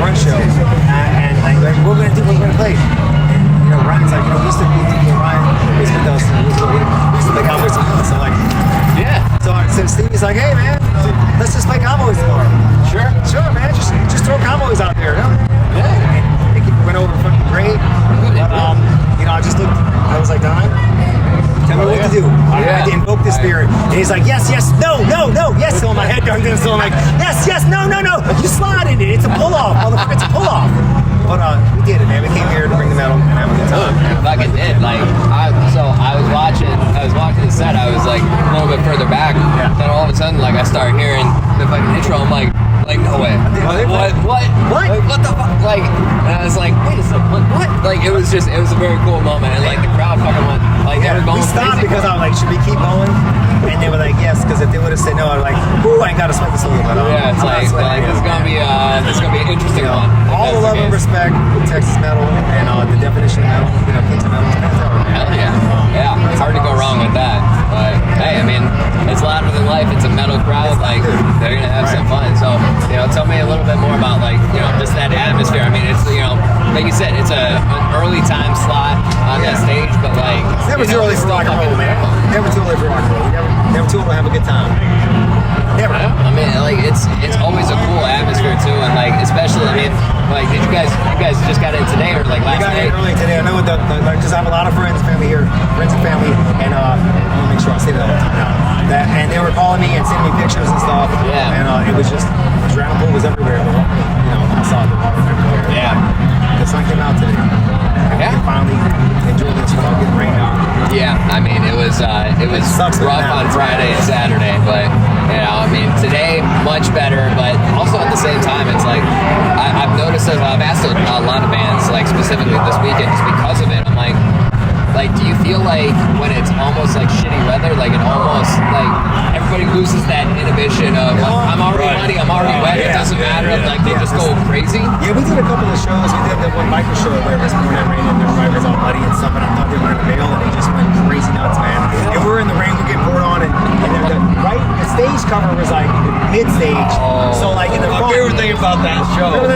run show, and like, what we're gonna play. And, Ryan's like, we used to be Ryan was with us. We used to play Cowboys with us. So like, yeah. So Stevie's like, hey man, let's just play Cowboys tomorrow. Sure, man. Just throw Cowboys out there. And it went over fucking great. But I just looked. I was like, Don, tell me what to do. I had to invoke the spirit. And he's like, yes, no, yes. So in my head, so I'm like, yes, no. You slide in it. It's a pull-off, motherfucker. It's a pull-off. But we did it, man. We came here to bring the medal and have a good time. Fucking did. Like, I was watching the set. I was like a little bit further back. Yeah. Then all of a sudden, like, I started hearing the fucking intro. I'm like, no way. What the fuck? Like, and I was like, wait a second, what? Like, it was a very cool moment. And like, the crowd fucking went, like, they were going crazy. We stopped crazy. because I was like, should we keep going? And they were like, yes, because if they would have said no, I'd be like, ooh, I ain't got to sweat this a little bit. Yeah, it's like this is gonna be an interesting one. All the love and respect for Texas metal and the definition of metal, Kingston metal. Hell yeah. Yeah, it's hard to go wrong with that. But hey, I mean, it's louder than life. It's a metal crowd. Like, they're gonna have some fun. So, tell me a little bit more about just that atmosphere. I mean, it's like you said, it's an early time slot on that stage, but like it's never too early for rock and roll, man. Never too early for rock and roll. Never too early to have a good time. Never. I mean, like it's always a cool atmosphere too, and like especially, I mean, like did you guys just got in today or like last night? We got in early today. I know because I have a lot of friends and family, and I want to make sure I say that all the time now. And they were calling me and sending me pictures and stuff. Yeah. And it was just drowning pool was everywhere. I saw the water everywhere. Yeah. The sun came out today. Yeah. And finally enjoyed this without getting rained on. Yeah, I mean it was rough on Friday and Saturday, but I mean today much better. But also at the same time, it's like I've noticed that I've asked a lot of bands, like specifically this weekend, just because of it. I'm like, do you feel like when it's almost like shitty weather, like it almost like everybody loses that inhibition of like, I'm already muddy, I'm already wet, it doesn't matter, like they just go crazy? Yeah, we did a couple of shows. We did that one biker show where it was pouring rain and everybody was all muddy and stuff, and I thought they were going to bail, and they just went crazy nuts, man. And we're in the rain, we're getting poured on, and the stage cover was like mid-stage, so like in the front. My favorite thing about that show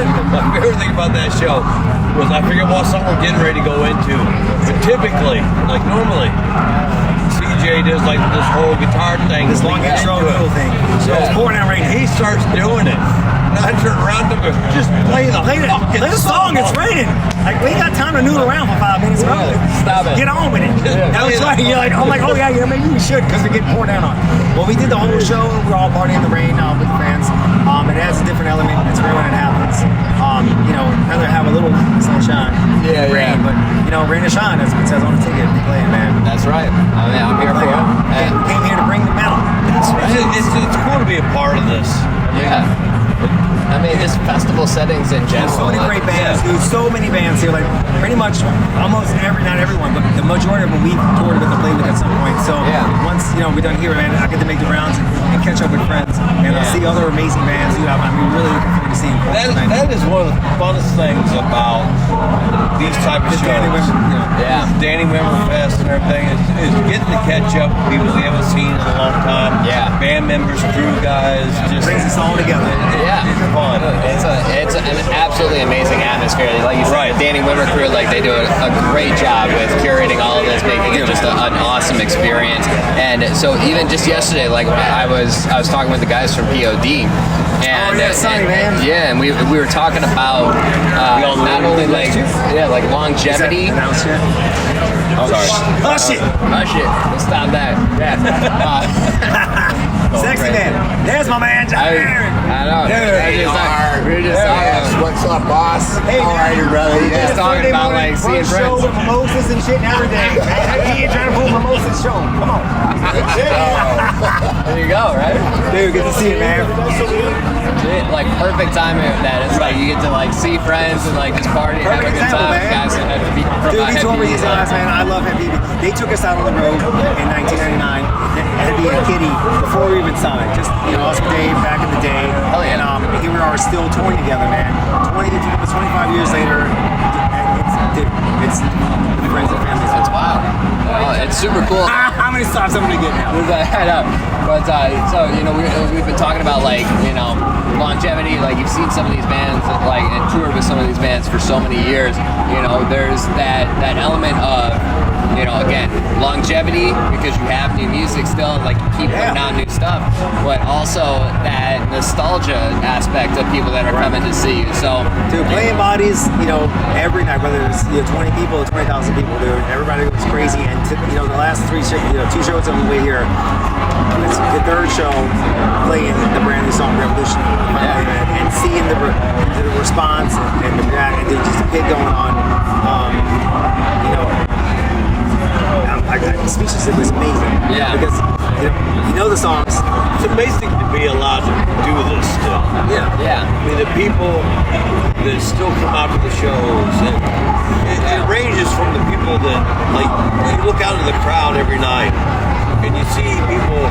was I forget what song we're getting ready to go into, but typically, like normally, CJ does like this whole guitar thing, this long intro thing. So it's pouring out rain. He starts doing it. And I turn around to him, just play the song. It's raining. Like we ain't got time to noodle around for 5 minutes. Stop it. Get on with it. That was right. You're like, I'm like, oh yeah, maybe we should because we're getting poured down on. Well, we did the whole show. We're all partying in the rain with the fans. It adds a different element. It's rare when it happens. Rather have a little sunshine, rain, but rain or shine, as it says on the ticket. We play it, man. That's right. I mean, I'm here for it. We came here to bring the metal. That's right. It's cool to be a part of this. Yeah. I mean, just festival settings in general. So many great bands, dude. So many bands here. Like pretty much almost not everyone, but the majority of them we've toured with and played with at some point. So once we're done here, man, I get to make the rounds and catch up with friends and see other amazing bands. Dude, I'm really looking forward to seeing. That is one of the funnest things about these type of shows. Danny Member Fest and everything is getting to catch up with people we haven't seen in a long time. Yeah. Band members, crew guys, just brings us all together. Yeah. It's an absolutely amazing atmosphere. Like you said, the Danny Wimmer crew, like they do a great job with curating all of this, making it just an awesome experience. And so even just yesterday, like I was talking with the guys from POD, and and we were talking about not only like longevity. Sorry. Hush it. Let's stop that. Sexy man. There's my man, John. I know. We were just talking. What's up, boss? Hey, all right, brother. We were just talking about like seeing friends. Show with mimosas and shit every day. He ain't trying to pull mimosas show. Come on. There you go, right? Dude, good to see you, man. Like perfect timing of that. It's like you get to like see friends and like just party and have a good time with guys that have to be from Dude, we toured with these guys, man. I love Heavy. They took us out on the road in 1999. Heavy and Kitty before we even signed. Just us and Dave back in the day. Hell yeah. And here we are still touring together, man. 25 years later. it's friends and family. It's wild. It's super cool. How many stops I'm gonna get now? I know. But so we've been talking about like longevity. Like you've seen some of these bands like and toured with some of these bands for so many years. There's that element of again longevity because you have new music still, like you keep putting out new stuff, but also that nostalgia aspect of people that are coming to see you. So dude, playing bodies, every night, whether it's 20 people or 20,000 people, dude, everybody goes crazy. And the last two shows that we wait here. It's the third show playing the brand new song Revolution and seeing the response and the reaction, and just a kid going on. I'm speechless. It was amazing. Yeah. Because you know the songs. It's amazing to be allowed to do this still. Yeah. Yeah. I mean, the people that still come out to the shows, and it ranges from the people that, like, you look out in the crowd every night, and you see people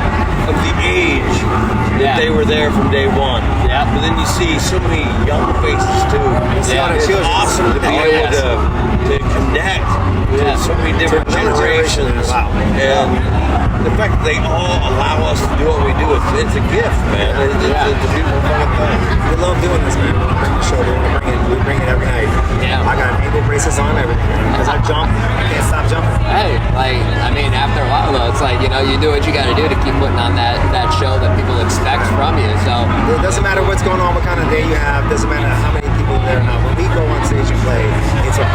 of the age that they were there from day one. Yeah. But then you see so many young faces too. Yeah. It's awesome to be able to connect to so many different generations. Wow. And the fact that they all allow us to do what we do, it's a gift, man. It's a beautiful fucking thing. We love doing this, man. We bring the show, we bring it every night. Yeah. I got ankle braces on everything because I jump. I can't stop jumping. Hey, after a while though, it's like, you do what you gotta do to keep putting on that show that people expect from you. So it doesn't matter what's going on, what kind of day you have, doesn't matter how many people are there or not. When we go on stage and play, it's 100%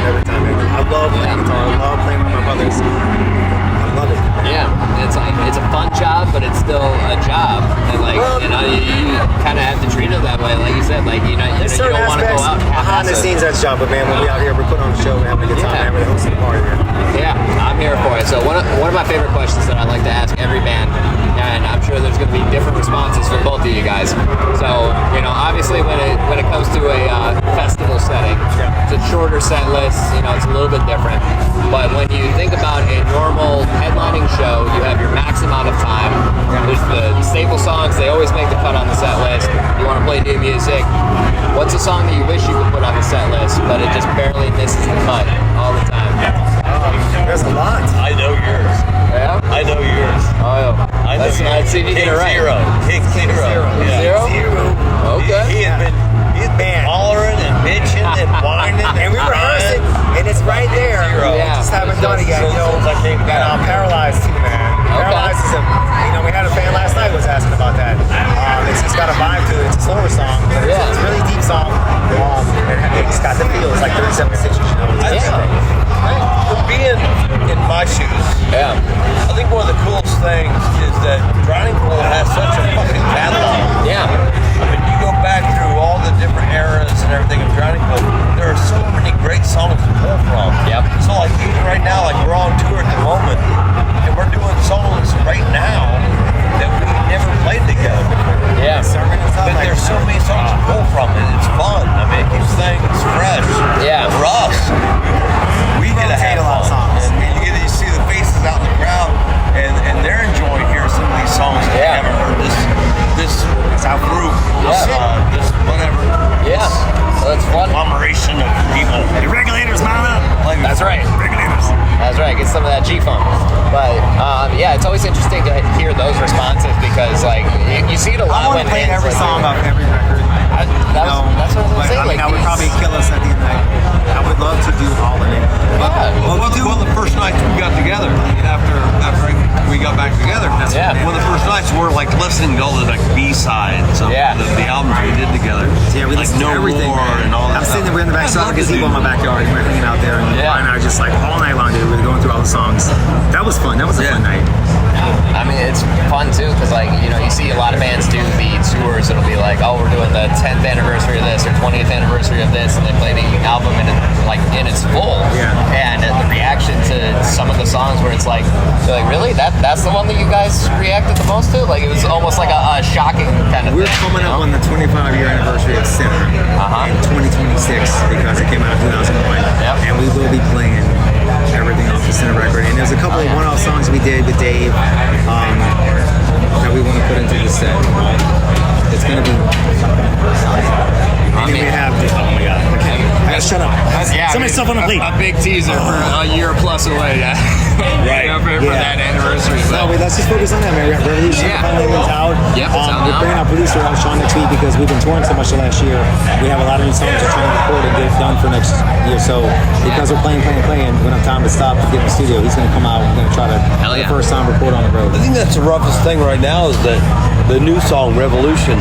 every time. I love playing guitar, I love playing with my brothers. I love it. yeah, it's like it's a fun job, but it's still a job, and you kind of have to treat it that way. Like you said, like you There's don't certain want to go aspects out behind the scenes that's job, but man, when we out here, we're putting on a show, we're having a good time, man. We're hosting a party, man. Yeah, I'm here for it. So one of my favorite questions that I like to ask every band, and I'm sure there's going to be different responses for both of you guys. So obviously when it comes to a festival setting, it's a shorter set list. It's a little bit different. But when you think about a normal headlining show, you have your max amount of time. There's the staple songs; they always make the cut on the set list. You want to play new music. What's a song that you wish you could put on the set list, but it just barely misses the cut all the time? There's a lot. I know yours. Yeah. I know yours. Oh, let's see if you get it right. King Zero. Yeah. Zero. Okay. He had been hollering and bitching and whining And we rehearsed it, and it's right there. Yeah. We just haven't done it yet. Since I came back. And Paralyzed too, man. Paralyzed is we had a fan last night was asking about that. It's got a vibe to it. It's a slower song, but it's a really deep song. It's got the feel. It's like 37 stitches, Being in my shoes, I think one of the coolest things is that Drowning Pool has such a fucking catalog. Yeah. I mean, you go back through all the different eras and everything of Drowning Pool, there are so many great songs to pull from. Yep. So like even right now, like we're on tour at the moment, and we're doing songs right now that we never played together before. Yeah. But there's so many songs to pull from, and it's fun. I mean, it keeps things fresh. Yeah. For us, we get to have a lot of fun. songs. And you get to see the faces out in the crowd, and they're enjoying hearing some of these songs that they haven't heard. This group, this whatever. Yeah. So it's fun. Conglomeration of people. The regulators, mount up. That's right. Regulators. That's right. Get some of that G-funk. But it's always interesting to hear those responses because you see it a lot. I want to play every song off every record. That's what I was But saying. that would probably kill us at the end of the night. I would love to do all of it. Well, the first nights we got together, after we got back together, one of the first nights we're like listening to all the B-sides of the albums we did together. Yeah, we like listened No to everything. More and all that. I'm sitting there, we're in the back of the gazebo in my backyard, and we're hanging out there, and Brian and I are just like all night long, dude. We were going through all the songs. That was fun. That was a fun night. I mean, it's fun too because you see a lot of bands do the tours. It'll be like, oh, we're doing the 10th anniversary of this or 20th anniversary of this, and they play the album in its full. Yeah. And the reaction to some of the songs where it's like, they're like, really? That's the one that you guys reacted the most to? Like it was almost like a shocking kind of We're thing. coming up on the 25-year anniversary of Sinner in 2026 because it came out in 2001. Yep. And we will be playing everything off the Sinner record. And there's a couple of one-off songs we did with Dave that we want to put into the set. It's going to be... And then we have... Oh my God. I gotta shut up. Yeah, Somebody myself on a plate. A big teaser for a year plus away. Yeah. Right. For that anniversary. No, But let's just focus on that, man. We got Revolution finally out. Yep, it's out we're now. bringing our producer on Sean next week because we've been touring so much the last year. We have a lot of new songs we're trying to record and get done for next year. So because we're playing, we don't have time to stop to get in the studio. He's going to come out. We're going to try to, Hell for yeah. the first time, record on the road. I think that's the roughest thing right now is that the new song Revolution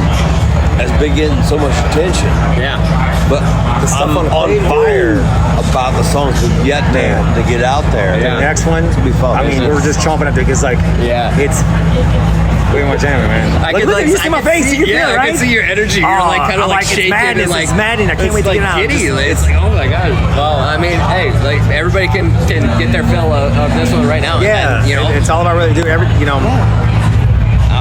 has been getting so much attention. yeah. But The stuff I'm on the on plate, fire about the songs we've yet to get out there. Yeah. The next one, It's gonna be fun. I mean, we're just chomping at the because like, Yeah. it's way more jamming, man. Look, you see my face, you can feel it, right? I can see your energy. You're like kind of I'm like shaking it's madness, and like it's maddening. I can't wait to like get out. giddy. It's like, oh my god. Well, I mean, hey, like everybody can get their fill of this one right now. Yeah, and, you know, it's all about really doing every, you know.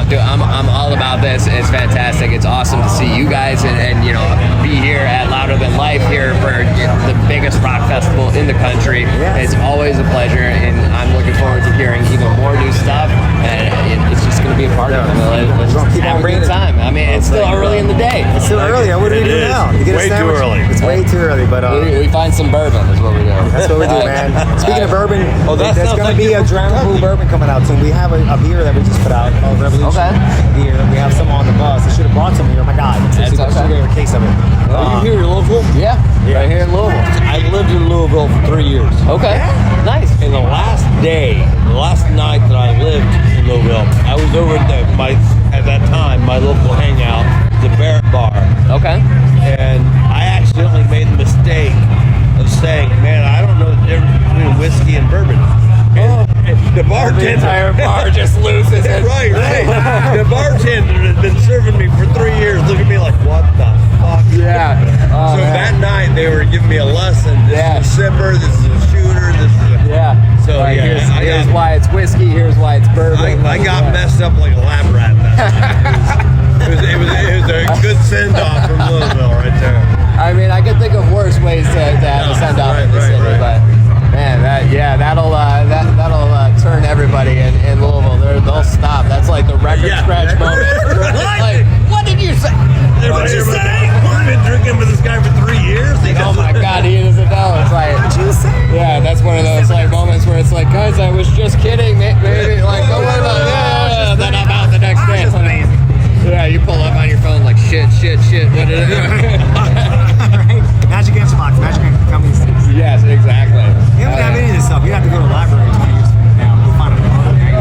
Dude, I'm all about this. It's fantastic. It's awesome to see you guys and you know be here at Louder Than Life here for the biggest rock festival in the country. Yes. It's always a pleasure, and I'm looking forward to hearing even more new stuff. And it's just going to be a party. Let's We're gonna keep have on a good bringing it. time. I mean, it's still early in the day. It's still early. What do we do It is. now? You get a Way too sandwich? early. It's way too early, but We find some bourbon is what we do. that's what we do, man. Speaking of bourbon, that there's sounds going to like be you're a from Drown Pool Kentucky. bourbon coming out soon. We have a beer that we just put out called Revolution Okay. beer. We have some on the bus. I should have brought some here. Oh my God, That's should okay. get a case of it. Are you here in Louisville? Yeah, right here in Louisville. I lived in Louisville for 3 years. Okay, nice. And the last night that I lived in Louisville, I was over at at that time, my local hangout, the Barrett Bar. Okay. And I accidentally made the mistake of saying, man, I don't know the difference between whiskey and bourbon. And the bartender... The entire bar just loses it. Right. The bartender had been serving me for 3 years, looking at me like, what the fuck? Yeah. Oh, So man. that night, they were giving me a lesson. This Yeah. is a sipper, this is a shooter, this is a... Yeah. So, Like, yeah, here's why it's whiskey. Here's why it's bourbon. I got messed up like a lab rat that night. It was a good send-off from Louisville right there. I mean, I can think of worse ways to have a send off in the city, but man, that'll turn everybody in Louisville. They'll stop. That's like the record Yeah. scratch moment. Like, what did you say? What'd you say? I've been drinking with this guy for 3 years. Oh my God, he doesn't know. It's like, yeah, that's one of those like moments where it's like, guys, I was just kidding. Maybe like, don't worry about it. Yeah, then I'm out the next day. Yeah, you pull up on your phone like shit. What did it? Magic Answer Box, Magic Answer Companies. Yes, exactly. You don't have any of this stuff. You have to go to the library 20 years from now. You'll find it.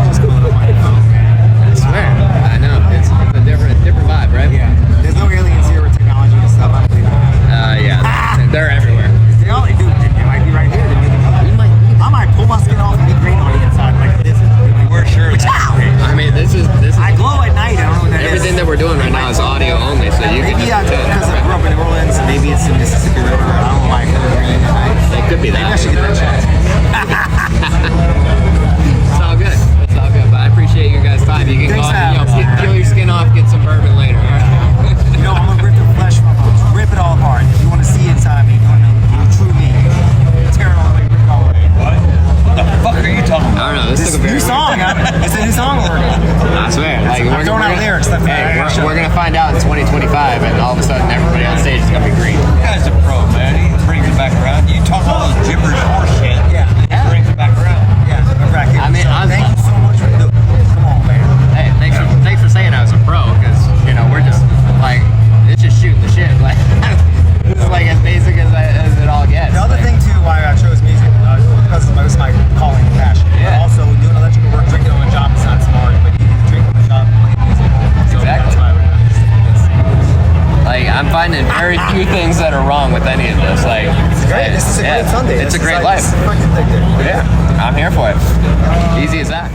Just go to the library. I swear. I know. It's a different vibe, right? Yeah. There's no aliens here with technology and stuff. I don't believe that. Yeah. They're everywhere. They all do. It might be right here. I might pull my skin off and be green on the inside like this. We're sure it's I mean, this is I glow at night. I don't know what that is. everything that we're doing right now is audio only, so you can Maybe just because I grew up in New Orleans, and maybe it's the Mississippi River. I don't know why I color green at night. It could be Maybe I that. should get that shot. It's all good. It's all good. But I appreciate your guys' time. You can Thanks go, for having us. peel your skin off, get some bourbon later. You know, I'm gonna rip the flesh from it. Rip it all apart. If you want to see inside me, if you want to know the true me, tear it all away, rip it all away. What the fuck are you talking about? I don't know. This This took a very new song. It's a new song we're working on. I swear. Like, I'm throwing out lyrics. Hey, we're gonna find out in 2025, and all of a sudden everybody on stage is gonna be green. You guys are pro, man. He brings it back around. You talk all this gibberish horse shit. Yeah. He brings it back around. Yeah, we're back here. I mean, thank you so much for the. Come on, man. Hey, thanks for saying I was a pro, because we're just like it's just shooting the shit. Like this is like as basic as it all gets. The other thing too, why I chose music, because it's my calling and passion. Yeah. But also, doing electrical work, drinking on the job is not smart, but you can drink on the job and play music. So Exactly. That's why Like I'm finding very few things that are wrong with any of this. Like it's great. This is a great Sunday. It's a This is great like, life. this is fucking addictive. Yeah, I'm here for it. Easy as that.